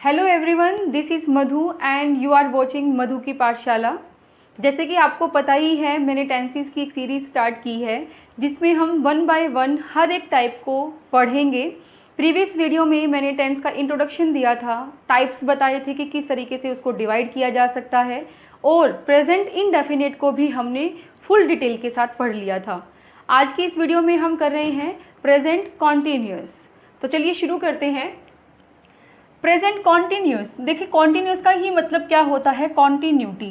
Hello everyone, this is Madhu and you are watching Madhu की पाठशाला। जैसे कि आपको पता ही है, मैंने टेंसेस की एक सीरीज़ स्टार्ट की है जिसमें हम वन बाय वन हर एक टाइप को पढ़ेंगे। प्रीवियस वीडियो में मैंने टेंस का इंट्रोडक्शन दिया था, टाइप्स बताए थे कि किस तरीके से उसको डिवाइड किया जा सकता है, और प्रेजेंट इंडेफिनिट को भी हमने फुल डिटेल के साथ पढ़ लिया था। आज की इस वीडियो में हम कर रहे हैं प्रेजेंट कॉन्टिन्यूस। तो चलिए शुरू करते हैं। प्रेजेंट कॉन्टिन्यूस, देखिए कॉन्टिन्यूस का ही मतलब क्या होता है, कॉन्टिन्यूटी।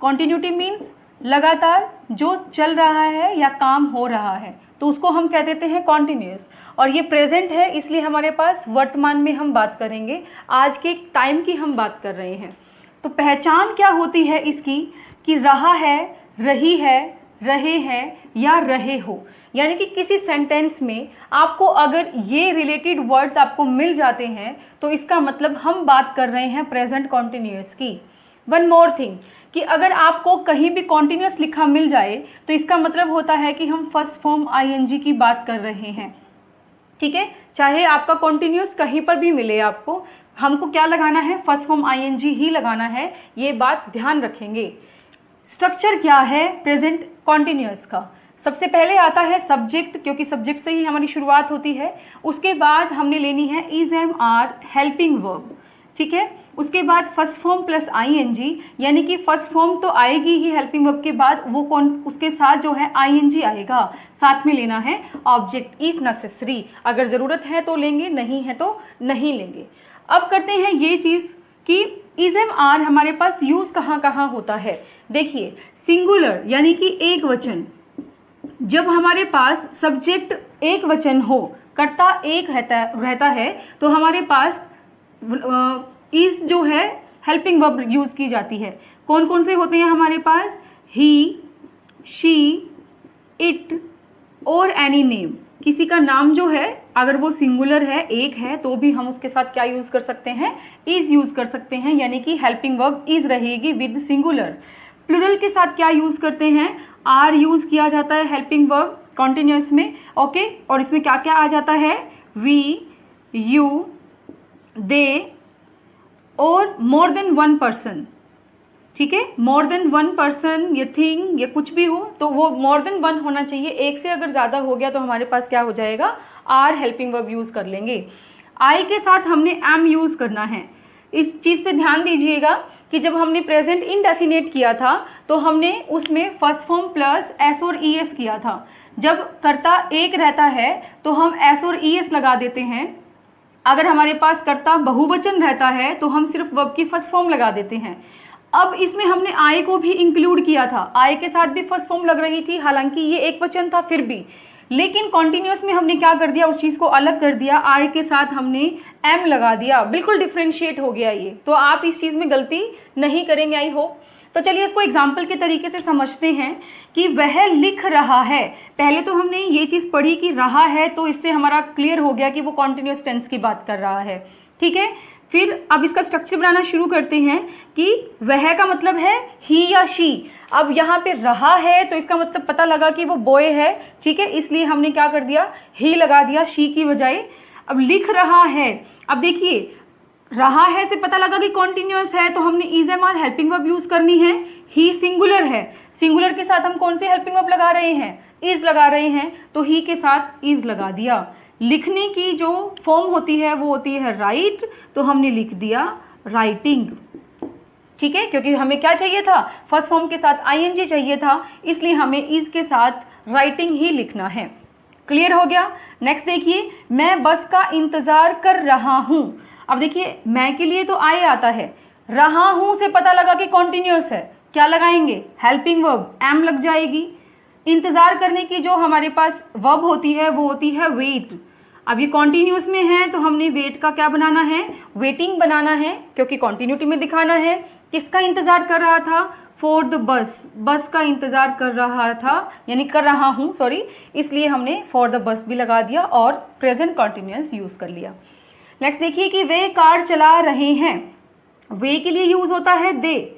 कॉन्टिन्यूटी मीन्स लगातार जो चल रहा है या काम हो रहा है, तो उसको हम कह देते हैं कॉन्टिन्यूस। और ये प्रेजेंट है, इसलिए हमारे पास वर्तमान में हम बात करेंगे, आज के टाइम की हम बात कर रहे हैं। तो पहचान क्या होती है इसकी कि रहा है, रही है, रहे हैं या रहे हो, यानी कि किसी सेंटेंस में आपको अगर ये रिलेटेड वर्ड्स आपको मिल जाते हैं तो इसका मतलब हम बात कर रहे हैं प्रेजेंट कॉन्टिन्यूअस की। वन मोर थिंग कि अगर आपको कहीं भी कॉन्टिन्यूअस लिखा मिल जाए तो इसका मतलब होता है कि हम फर्स्ट फॉर्म आईएनजी की बात कर रहे हैं। ठीक है, चाहे आपका कॉन्टिन्यूअस कहीं पर भी मिले, आपको हमको क्या लगाना है, फर्स्ट फॉर्म आईएनजी ही लगाना है, ये बात ध्यान रखेंगे। स्ट्रक्चर क्या है प्रेजेंट कॉन्टिन्यूअस का? सबसे पहले आता है सब्जेक्ट, क्योंकि सब्जेक्ट से ही हमारी शुरुआत होती है। उसके बाद हमने लेनी है is am are helping verb. ठीक है, उसके बाद फर्स्ट फॉर्म प्लस आईएनजी, यानी कि फर्स्ट फॉर्म तो आएगी ही हेल्पिंग वर्ब के बाद, वो कौन, उसके साथ जो है आईएनजी आएगा। साथ में लेना है ऑब्जेक्ट इफ नेसेसरी, अगर ज़रूरत है तो लेंगे, नहीं है तो नहीं लेंगे। अब करते हैं ये चीज़ कि इज एम आर हमारे पास यूज़ कहाँ कहाँ होता है। देखिए सिंगुलर यानी कि एक वचन, जब हमारे पास सब्जेक्ट एक वचन हो, कर्ता एक रहता है, तो हमारे पास इज जो है हेल्पिंग वर्ब यूज की जाती है। कौन कौन से होते हैं हमारे पास? ही, शी, इट और एनी नेम। किसी का नाम जो है अगर वो सिंगुलर है, एक है, तो भी हम उसके साथ क्या यूज कर सकते हैं, इज यूज कर सकते हैं, यानी कि हेल्पिंग वर्ब इज रहेगी विद सिंगुलर। प्लूरल के साथ क्या यूज करते हैं, आर यूज किया जाता है हेल्पिंग वर्ब कॉन्टिन्यूअस में। ओके, और इसमें क्या क्या आ जाता है, वी, यू, दे और मोर देन वन पर्सन। ठीक है, मोर देन वन पर्सन या थिंग या कुछ भी हो तो वो मोर देन वन होना चाहिए। एक से अगर ज़्यादा हो गया तो हमारे पास क्या हो जाएगा, आर हेल्पिंग वर्ब यूज़ कर लेंगे। आई के साथ हमने एम यूज़ करना है। इस चीज़ पे ध्यान दीजिएगा कि जब हमने प्रेजेंट इनडेफिनेट किया था तो हमने उसमें फर्स्ट फॉर्म प्लस एस और ई एस किया था। जब कर्ता एक रहता है तो हम एस और ई एस लगा देते हैं। अगर हमारे पास कर्ता बहुवचन रहता है तो हम सिर्फ वर्ब की फर्स्ट फॉर्म लगा देते हैं। अब इसमें हमने आई को भी इंक्लूड किया था, आई के साथ भी फर्स्ट फॉर्म लग रही थी, हालांकि ये एक वचन था फिर भी, लेकिन कॉन्टिन्यूअस में हमने क्या कर दिया, उस चीज़ को अलग कर दिया, आई के साथ हमने एम लगा दिया, बिल्कुल डिफ्रेंशिएट हो गया ये। तो आप इस चीज़ में गलती नहीं करेंगे, आई होप। तो चलिए इसको एग्जाम्पल के तरीके से समझते हैं कि वह लिख रहा है। पहले तो हमने ये चीज़ पढ़ी कि रहा है, तो इससे हमारा क्लियर हो गया कि वो कॉन्टिन्यूअस टेंस की बात कर रहा है। ठीक है, फिर अब इसका स्ट्रक्चर बनाना शुरू करते हैं कि वह का मतलब है ही या शी। अब यहाँ पे रहा है तो इसका मतलब पता लगा कि वो बॉय है, ठीक है, इसलिए हमने क्या कर दिया, ही लगा दिया शी की बजाय। अब लिख रहा है, अब देखिए रहा है से पता लगा कि कॉन्टिन्यूअस है, तो हमने is am are helping verb use करनी है। ही सिंगुलर है, सिंगुलर के साथ हम कौन से हेल्पिंग वर्ब लगा रहे हैं, इज लगा रहे हैं, तो ही के साथ इज लगा दिया। लिखने की जो फॉर्म होती है वो होती है राइट, तो हमने लिख दिया राइटिंग। ठीक है, क्योंकि हमें क्या चाहिए था, फर्स्ट फॉर्म के साथ आईएनजी चाहिए था, इसलिए हमें इज के साथ राइटिंग ही लिखना है। क्लियर हो गया। नेक्स्ट देखिए, मैं बस का इंतजार कर रहा हूं। अब देखिए मैं के लिए तो आई आता है, रहा हूं से पता लगा कि कॉन्टिन्यूअस है, क्या लगाएंगे, हेल्पिंग वर्ब एम लग जाएगी। इंतजार करने की जो हमारे पास वर्ब होती है वो होती है वेट। अब ये कॉन्टिन्यूअस में है तो हमने वेट का क्या बनाना है, वेटिंग बनाना है, क्योंकि कॉन्टिन्यूटी में दिखाना है। किसका इंतजार कर रहा था, फॉर द बस, बस का इंतजार कर रहा था, यानी कर रहा हूँ सॉरी, इसलिए हमने फॉर द बस भी लगा दिया और प्रेजेंट कॉन्टिन्यूअस यूज कर लिया। नेक्स्ट देखिए कि वे कार चला रहे हैं। वे के लिए यूज होता है दे।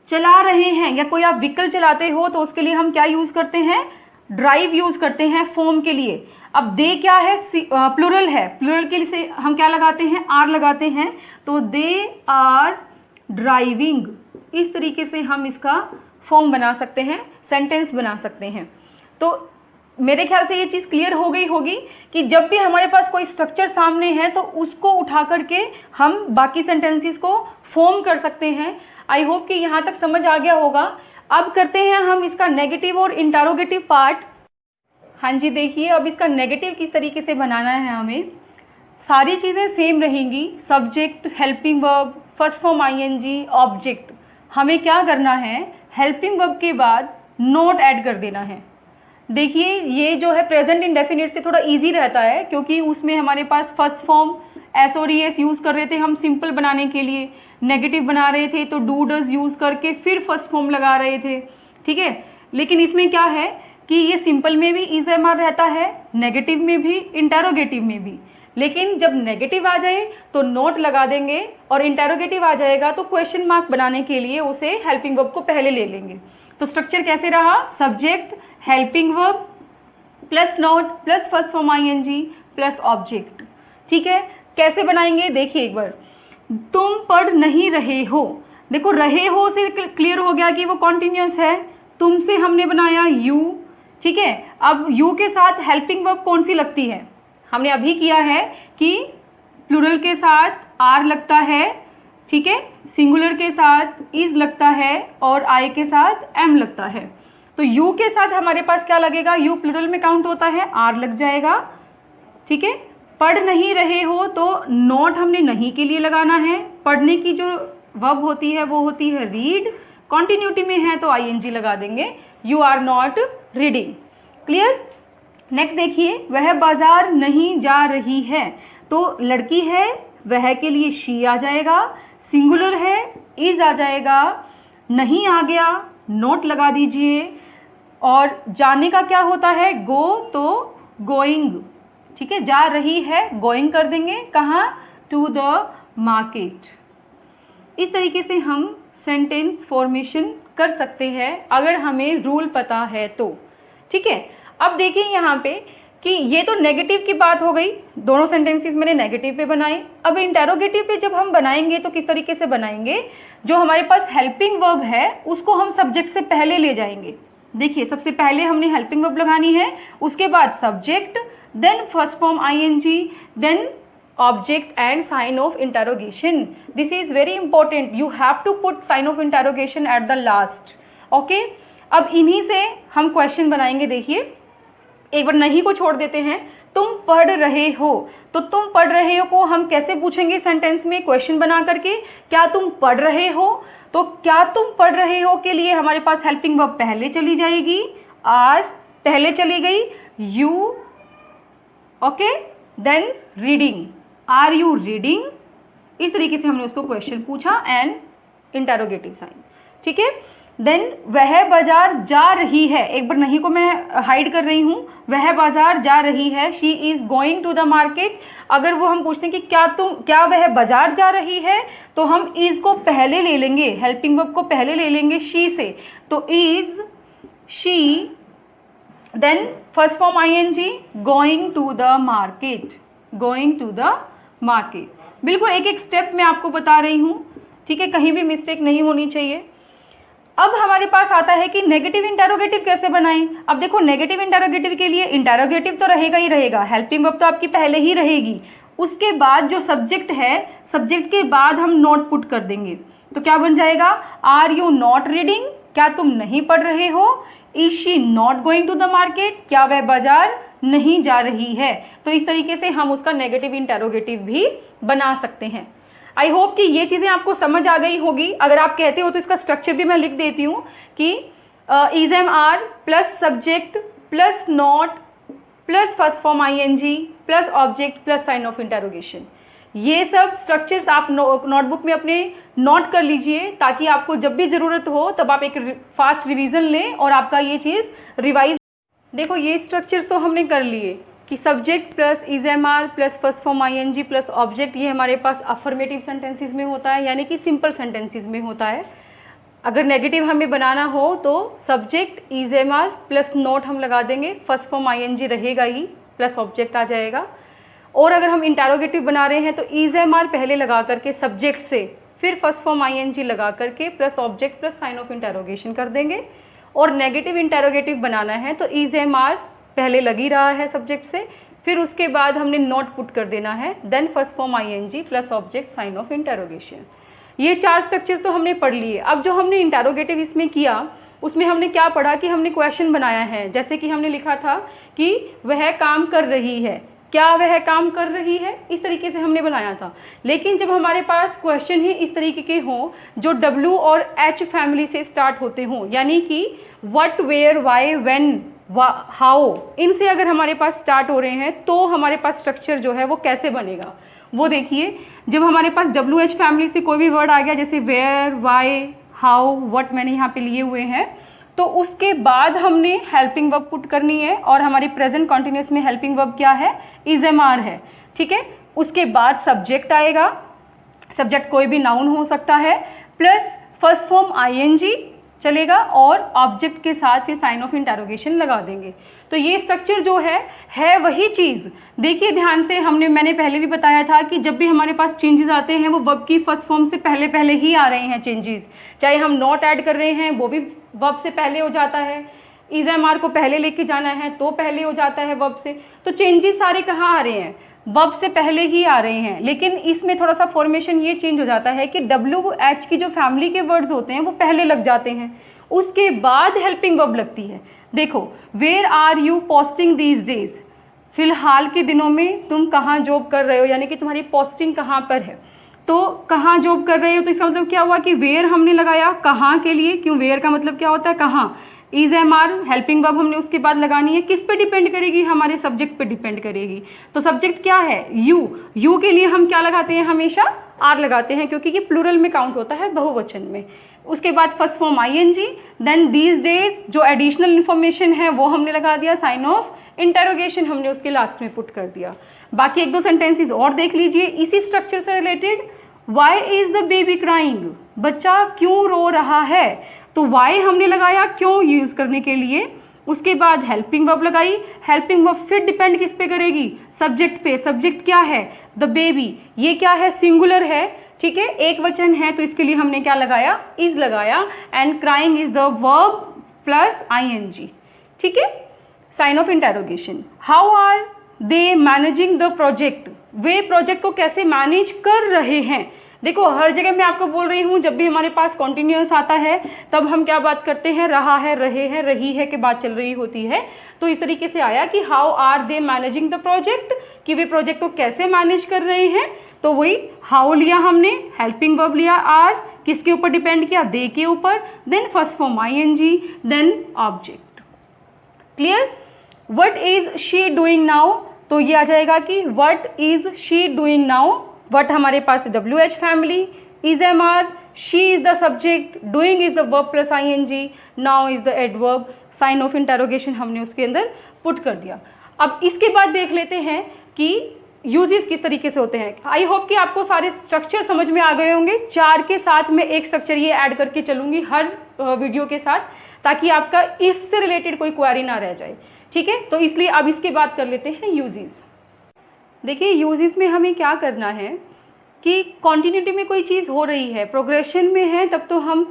चला रहे हैं या कोई आप व्हीकल चलाते हो तो उसके लिए हम क्या यूज करते हैं, ड्राइव यूज करते हैं फॉर्म के लिए। अब दे क्या है, प्लूरल है, प्लूरल के लिए हम क्या लगाते हैं, आर लगाते हैं, तो दे आर ड्राइविंग, इस तरीके से हम इसका फॉर्म बना सकते हैं, सेंटेंस बना सकते हैं। तो मेरे ख्याल से ये चीज़ क्लियर हो गई होगी कि जब भी हमारे पास कोई स्ट्रक्चर सामने है तो उसको उठा करके हम बाकी सेंटेंसेस को फॉर्म कर सकते हैं। आई होप कि यहाँ तक समझ आ गया होगा। अब करते हैं हम इसका नेगेटिव और इंटरोगेटिव पार्ट। हाँ जी, देखिए अब इसका नेगेटिव किस तरीके से बनाना है हमें। सारी चीज़ें सेम रहेंगी, subject, helping verb, first form ING, object. हमें क्या करना है, हेल्पिंग वर्ब के बाद नॉट ऐड कर देना है। देखिए ये जो है प्रेजेंट इंडेफिनिट से थोड़ा इजी रहता है, क्योंकि उसमें हमारे पास फर्स्ट फॉर्म एस और एस यूज़ कर रहे थे हम सिंपल बनाने के लिए, नेगेटिव बना रहे थे तो डू डज यूज़ करके फिर फर्स्ट फॉर्म लगा रहे थे, ठीक है। लेकिन इसमें क्या है कि ये सिंपल में भी इज एम आर रहता है, नेगेटिव में भी, इंटेरोगेटिव में भी। लेकिन जब नेगेटिव आ जाए तो नोट लगा देंगे और इंटेरोगेटिव आ जाएगा तो क्वेश्चन मार्क बनाने के लिए उसे हेल्पिंग वर्ब को पहले ले लेंगे। तो स्ट्रक्चर कैसे रहा, subject, helping verb plus not plus first form ING plus object, ठीक है। कैसे बनाएंगे देखिए एक बार, तुम पढ़ नहीं रहे हो, देखो रहे हो से क्लियर हो गया कि वो कॉन्टिन्यूअस है, तुम से हमने बनाया यू, ठीक है। अब यू के साथ हेल्पिंग वर्ब कौन सी लगती है, हमने अभी किया है कि प्लूरल के साथ आर लगता है, ठीक है, सिंगुलर के साथ इज लगता है और आई के साथ एम लगता है। तो यू के साथ हमारे पास क्या लगेगा, यू प्लूरल में काउंट होता है, आर लग जाएगा, ठीक है। पढ़ नहीं रहे हो तो नॉट हमने नहीं के लिए लगाना है, पढ़ने की जो वर्ब होती है वो होती है रीड, कॉन्टिन्यूटी में है तो आईएनजी लगा देंगे, you are not reading, clear. Next देखिए, वह बाजार नहीं जा रही है, तो लड़की है, वह के लिए शी आ जाएगा, सिंगुलर है इज आ जाएगा, नहीं आ गया नोट लगा दीजिए, और जाने का क्या होता है गो, तो गोइंग, ठीक है, जा रही है गोइंग कर देंगे, कहाँ, टू द मार्केट। इस तरीके से हम सेंटेंस फॉर्मेशन कर सकते हैं अगर हमें रूल पता है तो, ठीक है। अब देखिए यहाँ पे कि ये तो नेगेटिव की बात हो गई, दोनों सेंटेंसेस मैंने नेगेटिव पे बनाए। अब इंटेरोगेटिव पे जब हम बनाएंगे तो किस तरीके से बनाएंगे, जो हमारे पास हेल्पिंग वर्ब है उसको हम सब्जेक्ट से पहले ले जाएंगे। देखिए सबसे पहले हमने हेल्पिंग वर्ब लगानी है, उसके बाद subject, then first form ING, then object and sign of interrogation. This is very important, you have to put sign of interrogation at the last, okay। अब इन्हीं से हम क्वेश्चन बनाएंगे। देखिए एक बार नहीं को छोड़ देते हैं, तुम पढ़ रहे हो, तो तुम पढ़ रहे हो को हम कैसे पूछेंगे सेंटेंस में, क्वेश्चन बना करके, क्या तुम पढ़ रहे हो, तो क्या तुम पढ़ रहे हो के लिए हमारे पास हेल्पिंग वर्ब पहले चली जाएगी, आर पहले चली गई, you, okay, then reading, are you reading, इस तरीके से हमने उसको क्वेश्चन पूछा एंड इंटेरोगेटिव साइन, ठीक है। देन वह बाजार जा रही है, एक बार नहीं को मैं हाइड कर रही हूँ, वह बाजार जा रही है, she is going to the market. अगर वो हम पूछते हैं कि क्या वह बाजार जा रही है, तो हम इज को पहले ले लेंगे, हेल्पिंग वर्ब को पहले ले लेंगे शी से, तो is she, then first form ING, going to the market, going to the market. बिल्कुल एक एक स्टेप मैं आपको बता रही हूँ, ठीक है, कहीं भी मिस्टेक नहीं होनी चाहिए। अब हमारे पास आता है कि नेगेटिव इंटेरोगेटिव कैसे बनाएं। अब देखो नेगेटिव इंटेरोगेटिव के लिए इंटेरोगेटिव तो रहेगा ही रहेगा, हेल्पिंग वर्ब तो आपकी पहले ही रहेगी, उसके बाद जो सब्जेक्ट है, सब्जेक्ट के बाद हम नॉट पुट कर देंगे, तो क्या बन जाएगा, आर यू नॉट रीडिंग, क्या तुम नहीं पढ़ रहे हो, is she not going to the market, क्या वह बाजार नहीं जा रही है। तो इस तरीके से हम उसका नेगेटिव इंटेरोगेटिव भी बना सकते हैं। आई होप कि ये चीज़ें आपको समझ आ गई होगी। अगर आप कहते हो तो इसका स्ट्रक्चर भी मैं लिख देती हूँ कि is am are plus subject plus not plus first form ING plus object plus sign of interrogation. ये सब स्ट्रक्चर्स आप नोटबुक में अपने नोट कर लीजिए, ताकि आपको जब भी ज़रूरत हो तब आप एक फास्ट रिवीजन लें और आपका ये चीज़ रिवाइज। देखो ये स्ट्रक्चर्स तो हमने कर लिए कि subject plus is am are plus first form ING plus object, ये हमारे पास अफर्मेटिव सेंटेंसेस में होता है, यानी कि सिंपल सेंटेंसेस में होता है। अगर नेगेटिव हमें बनाना हो तो subject is am are plus not हम लगा देंगे, फर्स्ट फॉर्म आईएनजी रहेगा ही, प्लस ऑब्जेक्ट आ जाएगा। और अगर हम इंटेरोगेटिव बना रहे हैं तो इज एम आर पहले लगा करके सब्जेक्ट से फिर फर्स्ट फॉर्म ING लगा करके plus object plus sign of interrogation कर देंगे। और नेगेटिव इंटेरोगेटिव बनाना है तो इज एम आर पहले लग ही रहा है सब्जेक्ट से, फिर उसके बाद हमने नॉट पुट कर देना है, then first form ING plus object sign of interrogation. ये 4 स्ट्रक्चर्स तो हमने पढ़ लिए। अब जो हमने इंटेरोगेटिव इसमें किया उसमें हमने क्या पढ़ा कि हमने क्वेश्चन बनाया है। जैसे कि हमने लिखा था कि वह काम कर रही है, क्या वह काम कर रही है, इस तरीके से हमने बनाया था। लेकिन जब हमारे पास क्वेश्चन ही इस तरीके के हों जो W और H फैमिली से स्टार्ट होते हों, यानी कि what, where, why, when, how, इनसे अगर हमारे पास स्टार्ट हो रहे हैं तो हमारे पास स्ट्रक्चर जो है वो कैसे बनेगा वो देखिए। जब हमारे पास WH फैमिली से कोई भी वर्ड आ गया, जैसे वेयर, वाई, हाउ, व्हाट मैंने यहाँ पे लिए हुए हैं, तो उसके बाद हमने हेल्पिंग वर्ब पुट करनी है। और हमारी प्रेजेंट कॉन्टिन्यूस में हेल्पिंग वर्ब क्या है, इज एम आर है, ठीक है। उसके बाद सब्जेक्ट आएगा, सब्जेक्ट कोई भी नाउन हो सकता है, प्लस फर्स्ट फॉर्म ING चलेगा और ऑब्जेक्ट के साथ फिर साइन ऑफ इंटेरोगेशन लगा देंगे। तो ये स्ट्रक्चर जो है वही चीज़। देखिए ध्यान से, मैंने पहले भी बताया था कि जब भी हमारे पास चेंजेस आते हैं वो वर्ब की फर्स्ट फॉर्म से पहले ही आ रहे हैं चेंजेस। चाहे हम नॉट ऐड कर रहे हैं वो भी वर्ब से पहले हो जाता है, इज एम आर को पहले लेके जाना है तो पहले हो जाता है वर्ब से। तो चेंजेस सारे कहाँ आ रहे हैं, वर्ब से पहले ही आ रहे हैं। लेकिन इसमें थोड़ा सा फॉर्मेशन ये चेंज हो जाता है कि WH की जो फैमिली के वर्ड्स होते हैं वो पहले लग जाते हैं, उसके बाद हेल्पिंग वर्ब लगती है। देखो, where are you posting these days, फिलहाल के दिनों में तुम कहाँ जॉब कर रहे हो, यानी कि तुम्हारी पोस्टिंग कहाँ पर है, तो कहाँ जॉब कर रहे हो। तो इसका मतलब क्या हुआ कि वेयर हमने लगाया कहाँ के लिए, क्यों, वेयर का मतलब क्या होता है कहाँ। Is am are helping verb हमने उसके बाद लगानी है, किस पे डिपेंड करेगी, हमारे सब्जेक्ट पे डिपेंड करेगी। तो सब्जेक्ट क्या है, यू के लिए हम क्या लगाते हैं, हमेशा आर लगाते हैं, क्योंकि ये प्लूरल में काउंट होता है, बहुवचन में। उसके बाद first form ING, then these days, जो एडिशनल इन्फॉर्मेशन है वो हमने लगा दिया, साइन ऑफ इंटेरोगेशन हमने उसके लास्ट में पुट कर दिया। बाकी 1-2 सेंटेंसेस और देख लीजिए इसी स्ट्रक्चर से related. Why is the baby crying, बच्चा क्यों रो रहा है, तो वाई हमने लगाया क्यों यूज करने के लिए। उसके बाद हेल्पिंग वर्ब लगाई, हेल्पिंग वर्ब फिर डिपेंड किस पे करेगी, सब्जेक्ट पे। सब्जेक्ट क्या है, द बेबी, ये क्या है, सिंगुलर है, ठीक है, एक वचन है, तो इसके लिए हमने क्या लगाया, इज लगाया। And crying is the verb plus ING, ठीक है, sign of interrogation. How are they managing the project, वे प्रोजेक्ट को कैसे मैनेज कर रहे हैं। देखो हर जगह मैं आपको बोल रही हूँ, जब भी हमारे पास कॉन्टिन्यूअस आता है तब हम क्या बात करते हैं, रहा है, रहे हैं, रही है के बाद चल रही होती है। तो इस तरीके से आया कि how are they managing the project, कि वे प्रोजेक्ट को कैसे मैनेज कर रहे हैं। तो वही हाउ लिया हमने, हेल्पिंग वर्ब लिया आर, किसके ऊपर डिपेंड किया, दे के ऊपर, then first form ING, then object. Clear. What is she doing now, तो ये आ जाएगा कि what is she doing now. What हमारे पास WH family, is am are, she is the subject, doing is the verb plus ING, now is the adverb, sign of interrogation हमने उसके अंदर पुट कर दिया। अब इसके बाद देख लेते हैं कि यूजेस किस तरीके से होते हैं। आई होप कि आपको सारे स्ट्रक्चर समझ में आ गए होंगे। 4 के साथ मैं एक स्ट्रक्चर ये ऐड करके चलूंगी हर वीडियो के साथ, ताकि आपका इससे रिलेटेड कोई क्वेरी ना रह जाए, ठीक है। तो इसलिए अब इसके बाद कर लेते हैं यूजेस। देखिए यूजेस में हमें क्या करना है कि कॉन्टिन्यूटी में कोई चीज़ हो रही है, प्रोग्रेशन में है, तब तो हम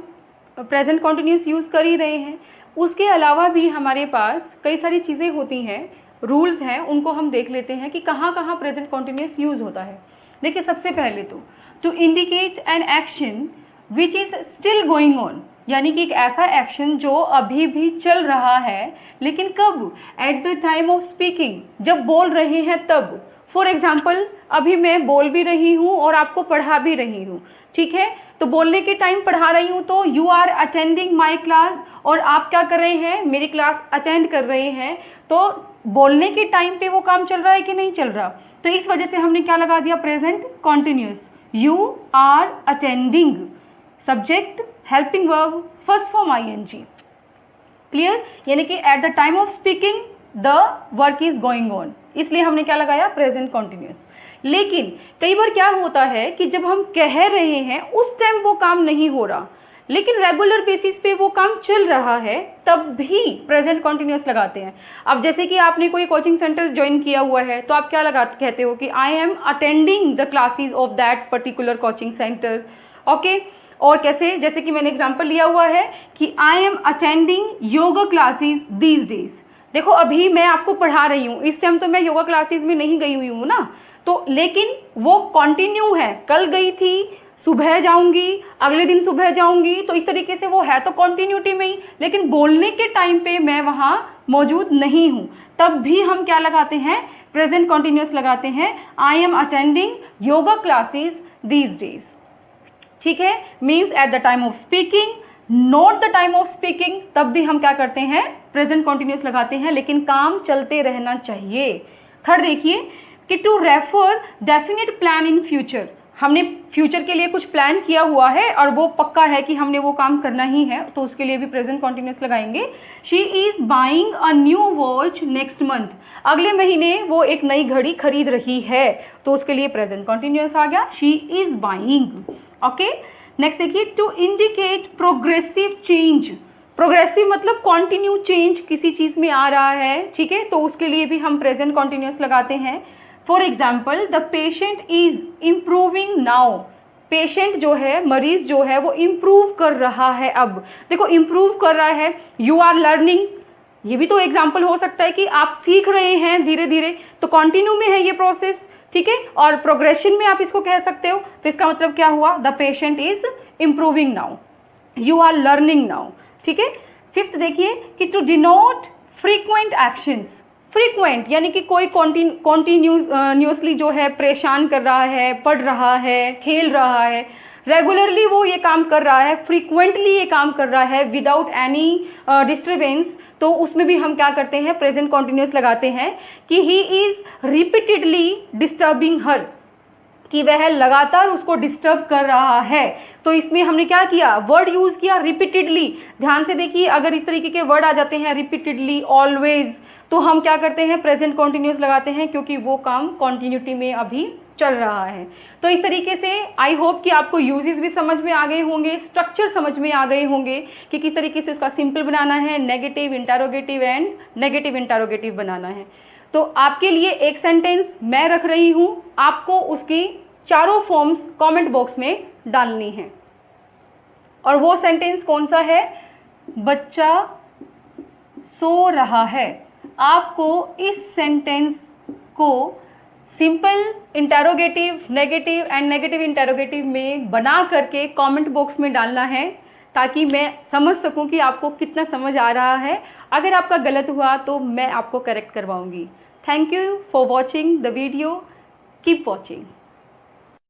प्रेजेंट कॉन्टिन्यूस यूज़ कर ही रहे हैं। उसके अलावा भी हमारे पास कई सारी चीज़ें होती हैं, रूल्स हैं, उनको हम देख लेते हैं कि कहाँ कहाँ प्रेजेंट कॉन्टिन्यूस यूज़ होता है। देखिए सबसे पहले तो to indicate an action which is still going on, यानी कि एक ऐसा एक्शन जो अभी भी चल रहा है, लेकिन कब, eight the time of speaking, जब बोल रहे हैं तब। फॉर एग्जाम्पल अभी मैं बोल भी रही हूँ और आपको पढ़ा भी रही हूँ, ठीक है। तो बोलने के टाइम पढ़ा रही हूँ तो you are attending my class, और आप क्या कर रहे हैं, मेरी क्लास अटेंड कर रहे हैं। तो बोलने के टाइम पे वो काम चल रहा है कि नहीं चल रहा, तो इस वजह से हमने क्या लगा दिया, present continuous. You are attending, subject, helping verb, first form ING। Clear, यानी कि at the time of speaking the work is going on, इसलिए हमने क्या लगाया, प्रेजेंट कॉन्टिन्यूस। लेकिन कई बार क्या होता है कि जब हम कह रहे हैं उस टाइम वो काम नहीं हो रहा, लेकिन रेगुलर बेसिस पे वो काम चल रहा है, तब भी प्रेजेंट कॉन्टिन्यूस लगाते हैं। अब जैसे कि आपने कोई कोचिंग सेंटर ज्वाइन किया हुआ है तो आप क्या कहते हो कि I am attending the classes of that particular coaching centre. Okay, और कैसे, जैसे कि मैंने एग्जांपल लिया हुआ है कि I am attending yoga classes these days. देखो अभी मैं आपको पढ़ा रही हूँ, इस टाइम तो मैं योगा क्लासेस में नहीं गई हुई हूँ ना, तो लेकिन वो कंटिन्यू है, कल गई थी, सुबह जाऊंगी, अगले दिन सुबह जाऊंगी, तो इस तरीके से वो है तो कंटिन्यूटी में ही, लेकिन बोलने के टाइम पे मैं वहाँ मौजूद नहीं हूँ, तब भी हम क्या लगाते हैं, प्रेजेंट कंटिन्यूअस लगाते हैं, I am attending yoga classes these days. ठीक है, means eight the time of speaking, not the time of speaking, तब भी हम क्या करते हैं, प्रेजेंट कंटिन्यूअस लगाते हैं, लेकिन काम चलते रहना चाहिए। थर्ड देखिए कि to refer definite plan in future, हमने फ्यूचर के लिए कुछ प्लान किया हुआ है और वो पक्का है कि हमने वो काम करना ही है, तो उसके लिए भी प्रेजेंट कॉन्टिन्यूस लगाएंगे। She is buying a new watch next month, अगले महीने वो एक नई घड़ी खरीद रही है, तो उसके लिए प्रेजेंट कॉन्टिन्यूस आ गया, she is buying. Okay, next देखिए to indicate progressive change, progressive मतलब कॉन्टिन्यू चेंज किसी चीज में आ रहा है, ठीक है, तो उसके लिए भी हम प्रेजेंट कॉन्टिन्यूस लगाते हैं। For example the patient is improving now, patient जो है, मरीज जो है वो इम्प्रूव कर रहा है, अब देखो इम्प्रूव कर रहा है। यू आर लर्निंग, ये भी तो एग्जाम्पल हो सकता है कि आप सीख रहे हैं धीरे धीरे, तो कंटिन्यू में है ये प्रोसेस, ठीक है, और प्रोग्रेशन में आप इसको कह सकते हो, तो इसका मतलब क्या हुआ, the patient is improving now, you are learning now. ठीक है, फिफ्थ देखिए कि to denote frequent actions, frequent यानी कि कोई कॉन्टिन्यूसली जो है परेशान कर रहा है, पढ़ रहा है, खेल रहा है, रेगुलरली वो ये काम कर रहा है, फ्रीक्वेंटली ये काम कर रहा है विदाउट एनी डिस्टर्बेंस, तो उसमें भी हम क्या करते हैं, प्रेजेंट कॉन्टिन्यूस लगाते हैं कि ही इज रिपीटेडली डिस्टर्बिंग हर, कि वह लगातार उसको डिस्टर्ब कर रहा है, तो इसमें हमने क्या किया, वर्ड यूज किया रिपीटेडली। ध्यान से देखिए, अगर इस तरीके के वर्ड आ जाते हैं रिपीटेडली, ऑलवेज, तो हम क्या करते हैं, प्रेजेंट कॉन्टिन्यूस लगाते हैं, क्योंकि वो काम कॉन्टिन्यूटी में अभी चल रहा है। तो इस तरीके से आई होप कि आपको यूजेस भी समझ में आ गए होंगे, स्ट्रक्चर समझ में आ गए होंगे कि किस तरीके से उसका सिंपल बनाना है, negative, interrogative and negative interrogative बनाना है। तो आपके लिए एक सेंटेंस मैं रख रही हूँ, आपको उसकी चारों फॉर्म्स कमेंट बॉक्स में डालनी है, और वो सेंटेंस कौन सा है, बच्चा सो रहा है। आपको इस सेंटेंस को simple, interrogative, negative and negative interrogative में बना करके कमेंट बॉक्स में डालना है, ताकि मैं समझ सकूं कि आपको कितना समझ आ रहा है। अगर आपका गलत हुआ तो मैं आपको करेक्ट करवाऊंगी। Thank you for watching the video, keep watching.